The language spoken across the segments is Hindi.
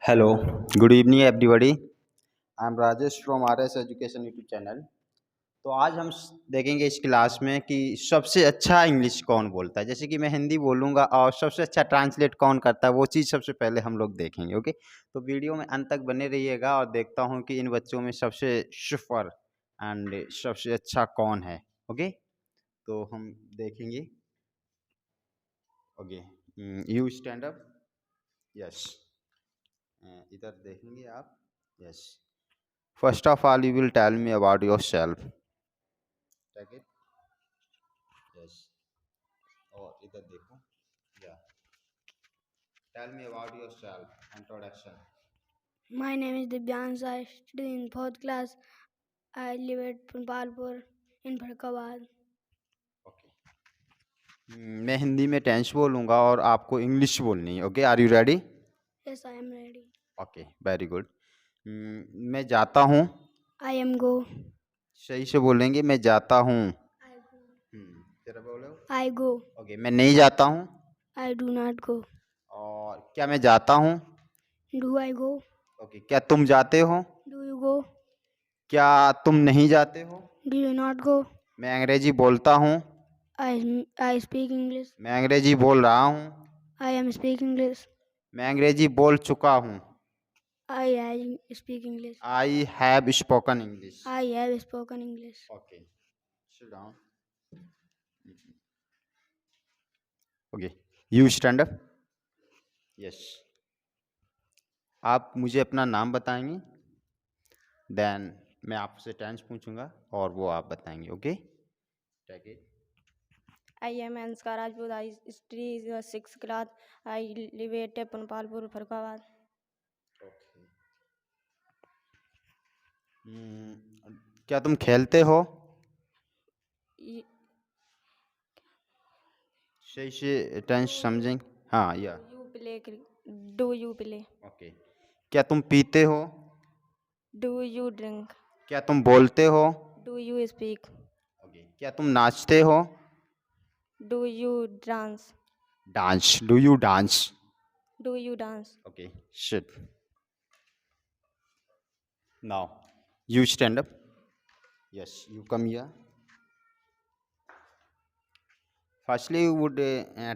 Hello, good evening everybody. I am Rajesh from RS education YouTube channel. तो आज हम देखेंगे इस क्लास में कि सबसे अच्छा इंग्लिश कौन बोलता है। जैसे कि मैं हिंदी बोलूँगा और सबसे अच्छा ट्रांसलेट कौन करता है, वो चीज़ सबसे पहले हम लोग देखेंगे। ओके, तो वीडियो में अंत तक बने रहिएगा और देखता हूँ कि इन बच्चों में सबसे सुपर एंड सबसे अच्छा कौन है। ओके, तो हम देखेंगे। Okay, you stand up. Yes, इधर देखेंगे आप। Yes, first of all you will tell me about yourself. Take it. Yes. और इधर देखो। Yeah. Tell me about yourself. Introduction. My name is Divyansh. I study in fourth class. I live at Punpalpur in Farkabad. Okay. मैं हिंदी में टेंस बोलूँगा और आपको इंग्लिश बोलनी है। Okay, are you ready? Yes, I am ready. Okay, very good. मैं जाता हूँ। I am go. सही से बोलेंगे, मैं जाता हूँ। I go. तेरा बोलो। I go. ओके, मैं नहीं जाता हूँ। I do not go. और क्या मैं जाता हूँ? Do I go? ओके, क्या तुम जाते हो? Do you go? क्या तुम नहीं जाते हो? Do you not go? मैं अंग्रेजी बोलता हूँ। I speak English. मैं अंग्रेजी बोल रहा हूँ। I am speak English. मैं अंग्रेजी बोल चुका हूँ। I speak English. I have spoken English. I have spoken English. Okay, sit down. Okay, you stand up. Yes, आप मुझे अपना नाम बताएंगे, देन मैं आपसे टेंस पूछूंगा और वो आप बताएंगे। Okay, take it. I am Anska Rajput. I study in the sixth class. I live at Punpalpur, Farkabad. क्या तुम खेलते हो? Y- सही से टेंस समझेंगे। हाँ, या You play? Do you play? Okay, क्या तुम पीते हो? Do you drink? क्या तुम बोलते हो? Do you speak? ओके, क्या तुम नाचते हो? Do you dance? Dance, do you dance? Do you dance? Okay, shit. Now, you stand up. Yes, you come here. Firstly, you would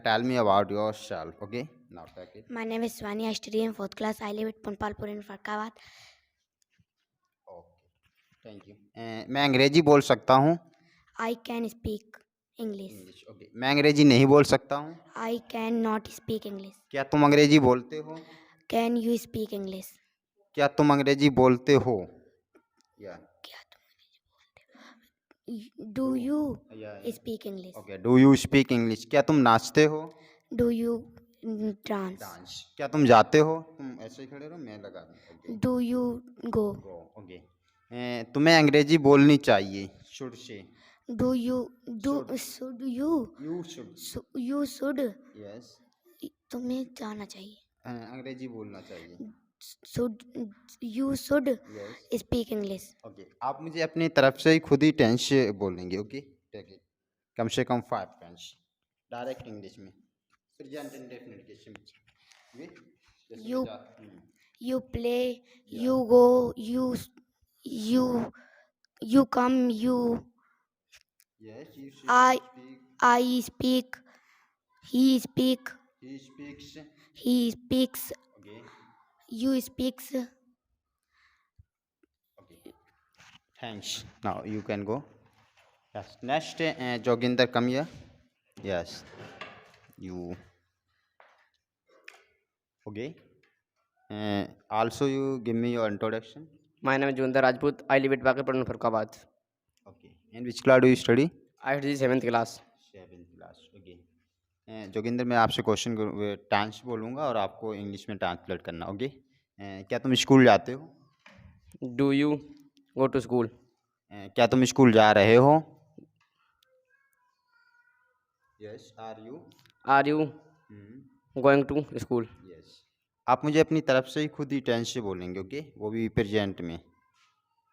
tell me about yourself. Okay, now take it. My name is Swani. I study in fourth class. I live at Punpalpur in Farkabad. Okay, thank you. मैं अंग्रेजी बोल सकता हूँ। I can speak English. English. Okay, मैं अंग्रेजी नहीं बोल सकता हूँ। I cannot speak English. क्या तुम अंग्रेजी बोलते हो? Can you speak English? क्या तुम अंग्रेजी बोलते हो? या Do you या speak English? Okay, do you speak English? क्या तुम नाचते हो? Do you dance? डांस। क्या तुम जाते हो? तुम ऐसे ही खड़े रहो, मैं लगा दूँ। Okay, Do you go? Go. Okay, तुम्हें अंग्रेजी बोलनी चाहिए। Should say. Do you should you you should. you should yes, तुम्हें जाना चाहिए। अंग्रेजी बोलना चाहिए। Should you should yes, speak English? Okay, आप मुझे अपनी तरफ से ही खुद ही टेंस बोलेंगे। Okay, take it. कम से कम 5 टेंस डायरेक्ट इंग्लिश में, प्रेजेंट इंडेफिनिट केस में। ओके, जैसे You मैं you play, you go, you you come, you yes, you I speak, I speak, he speak, he speaks. he speaks, okay, you speaks. Okay, thanks. Now you can go. Yes, next Joginder come here. Yes, you. Okay, also you give me your introduction. My name is Juninder Rajput. I live at Bakirpur, Farkabad. Okay, in which class do you study? I study 7th class. 7th class. Okay, Joginder मैं आपसे क्वेश्चन टेंस बोलूँगा और आपको इंग्लिश में ट्रांसलेट करना। ओके, क्या तुम स्कूल जाते हो? Do you go to school? क्या तुम स्कूल जा रहे हो? Yes, are you? Are you going to school? Yes, आप मुझे अपनी तरफ से ही खुद ही टेंस से बोलेंगे। ओके, वो भी प्रेजेंट में।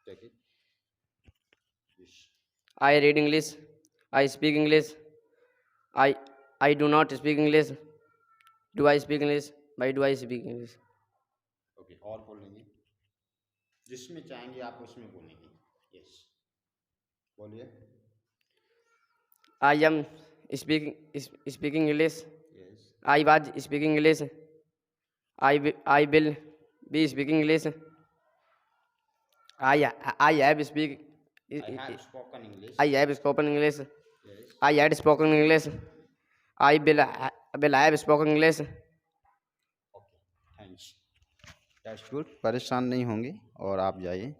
Take it. Yes. I read English. I speak English. I do not speak English. Do I speak English? Why do I speak English? Okay, और बोलेंगे जिसमें चाहेंगे आप उसमें बोलेंगे। यस, बोलिए। I am speaking English. Yes, I was speaking English. I will be speaking English. I have speak. I have spoken English. I have spoken English. Yes, I had spoken English. I will have spoken English. Okay, thanks, that's good. परेशान नहीं होंगे और आप जाइए।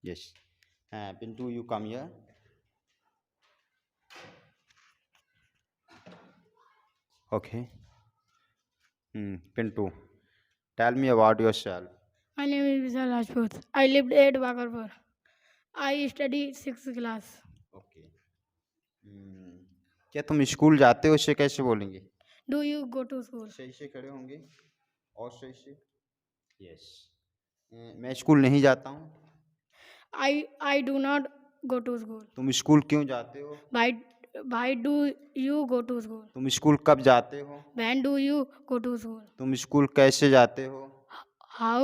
Yes, Pintu you come here. Okay, Pintu, tell me about yourself. My name is Vishal Rajput. I lived at Bakarpur. I study 6th class. Okay, क्या तुम स्कूल जाते हो, इसे कैसे बोलेंगे? Do you go to school? सही से खड़े होंगे और सही से। यस, मैं स्कूल नहीं जाता हूँ। I do not go to school. तुम स्कूल क्यों जाते हो? Why do you go to school? तुम स्कूल कब जाते हो? When do you go to school? तुम स्कूल कैसे जाते हो? How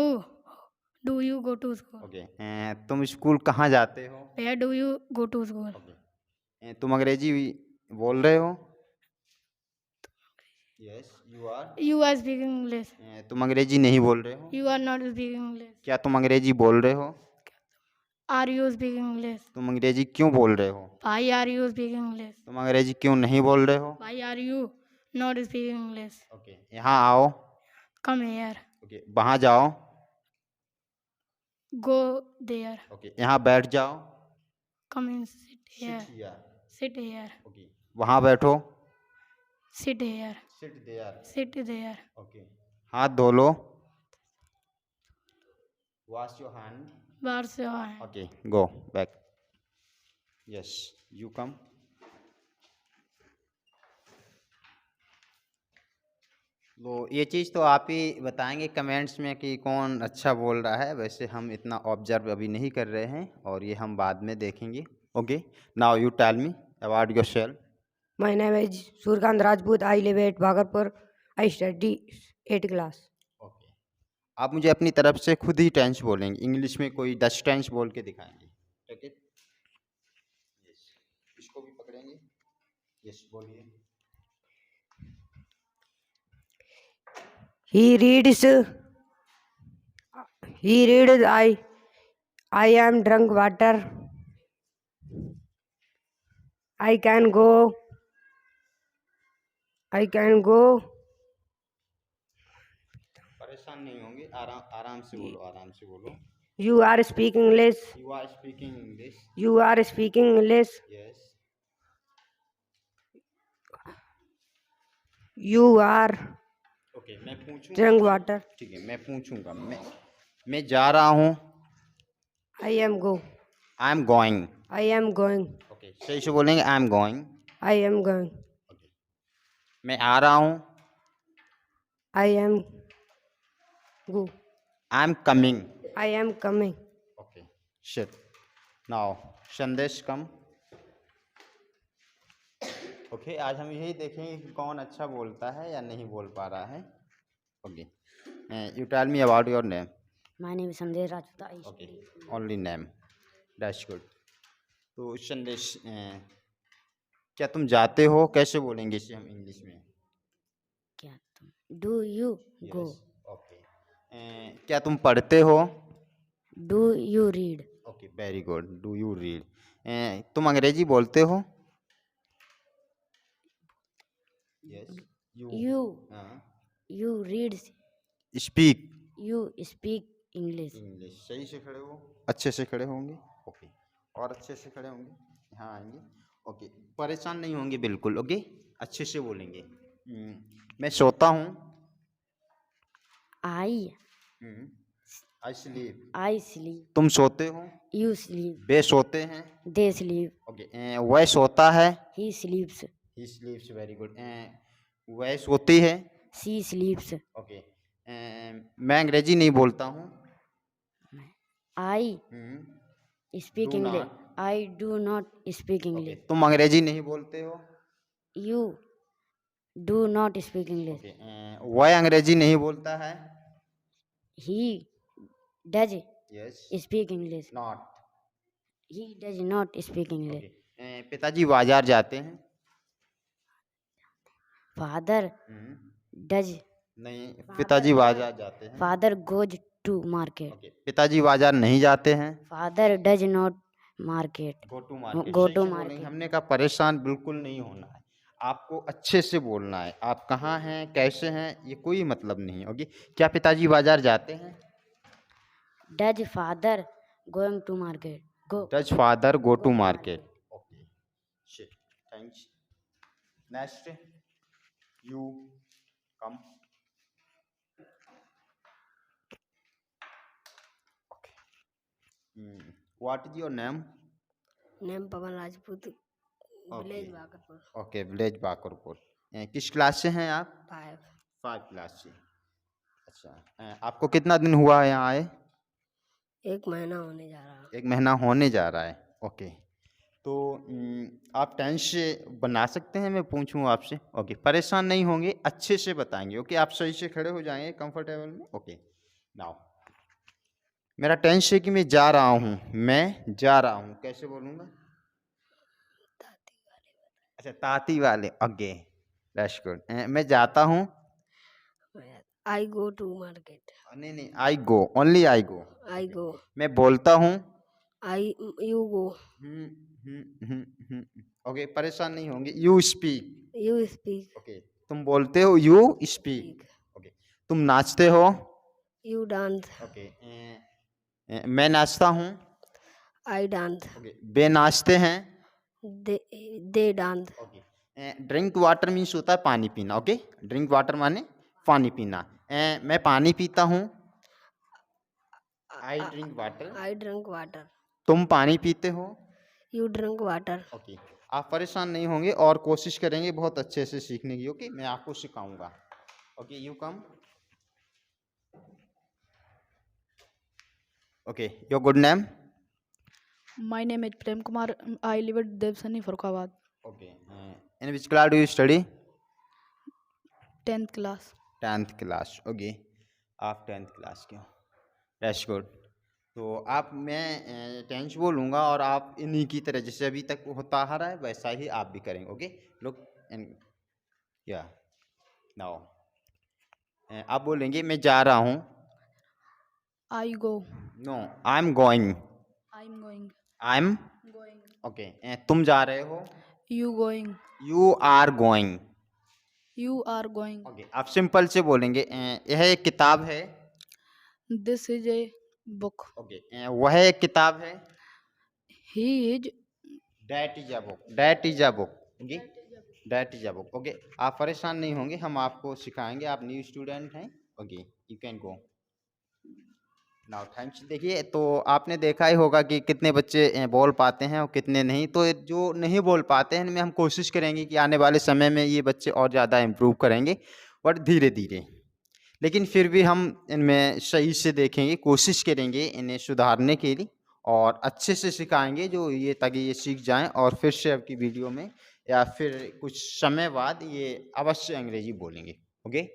do you go to school? Okay, तुम स्कूल कहाँ जाते हो? Where do you go to school? Okay, तुम अंग्रेजी बोल रहे हो? Yes, you are. You are speaking English. तुम अंग्रेजी नहीं बोल रहे हो? You are not speaking English. क्या तुम अंग्रेजी बोल रहे हो? Are you speaking English? तुम अंग्रेजी क्यों बोल रहे हो? Why are you speaking English? तुम अंग्रेजी क्यों नहीं बोल रहे हो? Why are you not speaking English? Okay, यहाँ आओ। Come here. ओके, वहाँ जाओ। Go there. ओके, यहाँ बैठ जाओ। Come in. Sit here. Sit here. Sit here. Okay, वहाँ बैठो। Sit here. Sit there. Sit there. Okay, हाथ धो लो। Wash your hand. Wash your hand. Okay, go back. Yes, you come. तो ये चीज़ तो आप ही बताएंगे कमेंट्स में कि कौन अच्छा बोल रहा है। वैसे हम इतना ऑब्जर्व अभी नहीं कर रहे हैं और ये हम बाद में देखेंगे। Okay, now you tell me about yourself. My name is Surkant Rajput. I live at Bhagarpur. I study 8th class. Okay, आप मुझे अपनी तरफ से खुद ही टेंस बोलेंगे। इंग्लिश में कोई 10 टेंस बोल के दिखाएंगे। ओके, यस, इसको भी पकड़ेंगे। यस, बोलिए। He reads. I am drunk water. I can go. परेशान नहीं होंगे, आराम से बोलो, आराम से बोलो। You are speaking English. You are speaking English. You are speaking English. Yes, You are okay, मैं पूछूं। drunk water. ठीक है, मैं पूछूंगा। मैं जा रहा हूँ। I am go. I am going. I am going. Okay, सही से बोलेंगे आई am going. I am going. Okay, मैं आ रहा हूँ। I am go. I am coming. I am coming. Okay, shit, now संदेश कम। ओके, आज हम यही देखेंगे कि कौन अच्छा बोलता है या नहीं बोल पा रहा है। Okay, you tell me about your name. My name is Sandesh Rajput. I okay, only name, that's good. तो संदेश, क्या तुम जाते हो, कैसे बोलेंगे इसे हम इंग्लिश में? क्या तुम? Do you go? Yes, okay, क्या तुम पढ़ते हो? Do you read? Okay, very good, do you read? तुम अंग्रेजी बोलते हो? Yes, You read. Speak You speak English. English. सही से खड़े हो, अच्छे से खड़े होंगे। ओके, और अच्छे से खड़े होंगे, यहाँ आएंगे। ओके, परेशान नहीं होंगे बिल्कुल। ओके, अच्छे से बोलेंगे। मैं सोता हूँ। I I sleep. sleep. तुम सोते हो। You sleep. वे सोते हैं। They sleep. ओके, वह सोता है। He sleeps. He स्लीप्स, very good. वह सोती है। She sleeps. ओके, मैं अंग्रेजी नहीं बोलता हूँ। I speak Do English. not. I do not speak okay, English. तुम अंग्रेजी नहीं बोलते हो। You do not speak English. Okay, वह अंग्रेजी नहीं बोलता है। He does yes, speak English. Not, He does not speak English. Okay. पिताजी बाजार जाते हैं। Father does. नहीं, पिताजी बाजार जाते हैं। Father goes to market. Okay, पिताजी बाजार नहीं जाते हैं। Father does not market. Go to market, Go सही to से बोलेंगे। market. हमने कहा परेशान बिल्कुल नहीं होना है, आपको अच्छे से बोलना है। आप कहाँ हैं, कैसे हैं, ये कोई मतलब नहीं है। ओके, क्या पिताजी बाजार जाते हैं? Does father going to market? Go. Does father go to market? Okay, thanks. Next, you come. Okay, what is your name? Name Pawan Rajput, Okay. Village Bakarpur, okay, village Bakarpur. किस क्लास से हैं आप? 5। 5 क्लास से। अच्छा, आपको कितना दिन हुआ है यहाँ आए? 1 महीना होने जा रहा। 1 महीना होने जा रहा है। ओके, तो आप टेंस से बना सकते हैं, मैं पूछूं आपसे? ओके, परेशान नहीं होंगे, अच्छे से बताएंगे। ओके, आप सही से खड़े हो जाएंगे कंफर्टेबल में। ओके, नाउ मेरा टेंस है कि मैं जा रहा हूँ, मैं जा रहा हूँ, कैसे बोलूँगा? अच्छा, ताती वाले। Okay, that's good. मैं जाता हूँ। आई गो टू मार्केट। नहीं, आई गो, ओनली आई गो। आई गो। मैं बोलता हूँ। आई यू गो। ओके, परेशान नहीं होंगे। You speak. You speak. Okay, तुम बोलते हो, यू स्पीक। ओके, तुम नाचते हो। You dance. ओके, मैं नाचता हूँ। I dance. ओके, वे नाचते हैं। They dance. Okay, drink water means होता है पानी पीना। ओके, ड्रिंक वाटर माने पानी पीना। मैं पानी पीता हूँ। I drink water. I drink water. तुम पानी पीते हो। You drink water. ओके, आप परेशान नहीं होंगे और कोशिश करेंगे बहुत अच्छे से सीखने की। ओके, मैं आपको सिखाऊंगा। Okay, you come. Okay, your good name? My name is Prem Kumar. I live at Devsani, Farokhabad. Okay, in which class do you study? 10th class. 10th class. Okay, आप 10th क्लास के हो, दैट्स गुड। तो आप, मैं टेंस बोलूँगा और आप इन्हीं की तरह जैसे अभी तक होता आ रहा है वैसा ही आप भी करेंगे। ओके, लुक एंड या नाउ आप बोलेंगे मैं जा रहा हूँ। I go. No, I am going. I'm going. I am. Going. Okay, तुम जा रहे हो। You going. You are going. You are going. Okay, आप सिंपल से बोलेंगे यह एक किताब है। This is a book. Okay, वह एक किताब है। He is. That is a book. That is a book. Okay, that is a book. Okay, आप परेशान नहीं होंगे, हम आपको सिखाएंगे। आप न्यू स्टूडेंट हैं। Okay, you can go now. Thanks. देखिए, तो आपने देखा ही होगा कि कितने बच्चे बोल पाते हैं और कितने नहीं। तो जो नहीं बोल पाते हैं इनमें हम कोशिश करेंगे कि आने वाले समय में ये बच्चे और ज़्यादा इम्प्रूव करेंगे, बट धीरे धीरे। लेकिन फिर भी हम इनमें सही से देखेंगे, कोशिश करेंगे इन्हें सुधारने के लिए और अच्छे से सिखाएंगे जो ये, ताकि ये सीख जाएं और फिर से आपकी वीडियो में या फिर कुछ समय बाद ये अवश्य अंग्रेजी बोलेंगे। ओके।